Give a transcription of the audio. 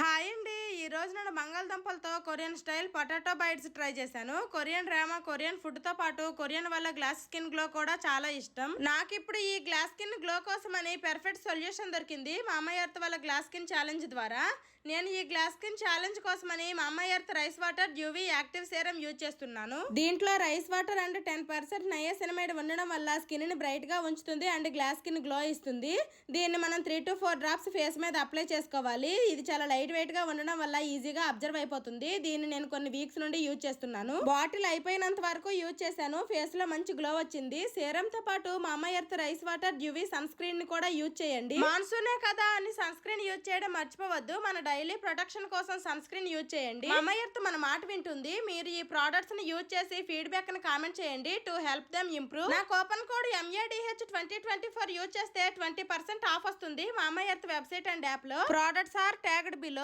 Hi అండి. ఈరోజు నేను బంగాళదుంపలతో Korean style potato bites try చేశాను. కొరియన్ డ్రామా, కొరియన్ ఫుడ్తో పాటు కొరియన్ వల్ల గ్లాస్ స్కిన్ గ్లో కూడా చాలా ఇష్టం. నాకు ఇప్పుడు ఈ గ్లాస్ స్కిన్ గ్లో కోసమని పర్ఫెక్ట్ సొల్యూషన్ దొరికింది మామా ఎర్త్ వల్ల గ్లాస్ స్కిన్ ఛాలెంజ్ ద్వారా. నేను ఈ గ్లాస్ స్కిన్ ఛాలెంజ్ కోసమని Mamaearth rice water dewy active serum use చేస్తున్నాను. దీంట్లో రైస్ వాటర్ అండ్ 10% నయాసినమైడ్ ఉండడం వల్ల స్కిన్ ని బ్రైట్ గా ఉంచుతుంది అండ్ గ్లాస్ స్కిన్ గ్లో ఇస్తుంది. దీన్ని మనం 3 to 4 డ్రాప్స్ ఫేస్ మీద అప్లై చేసుకోవాలి. ఇది చాలా లైట్ వెయిట్ గా ఉండడం వల్ల ఈజీగా అబ్జర్వ్ అయిపోతుంది. దీన్ని నేను కొన్ని వీక్స్ నుండి యూజ్ చేస్తున్నాను. బాటిల్ అయిపోయినంత వరకు యూజ్ చేశాను. ఫేస్ లో మంచి గ్లో వచ్చింది. సీరం తో పాటు Mamaearth rice water dewy sunscreen ని కూడా యూజ్ చేయండి. మాన్సూనే కదా అని సన్ స్క్రీన్ యూజ్ చేయడం మర్చిపోవద్దు. మన డైలీ ప్రొటెక్షన్ కోసం సన్ స్క్రీన్ యూజ్ చేయండి. మామా ఎర్త్ మన మాట వింటుంది. మీరు ఈ ప్రొడక్ట్స్ ని యూజ్ చేసి ఫీడ్బ్యాక్ ని కామెంట్ చేయండి టు హెల్ప్ దెమ్ ఇంప్రూవ్. నా కూపన్ కోడ్ MADH2024 యూజ్ చేస్తే 20% ఆఫ్ వస్తుంది. Mamaearth website and app లో. Products are tagged below.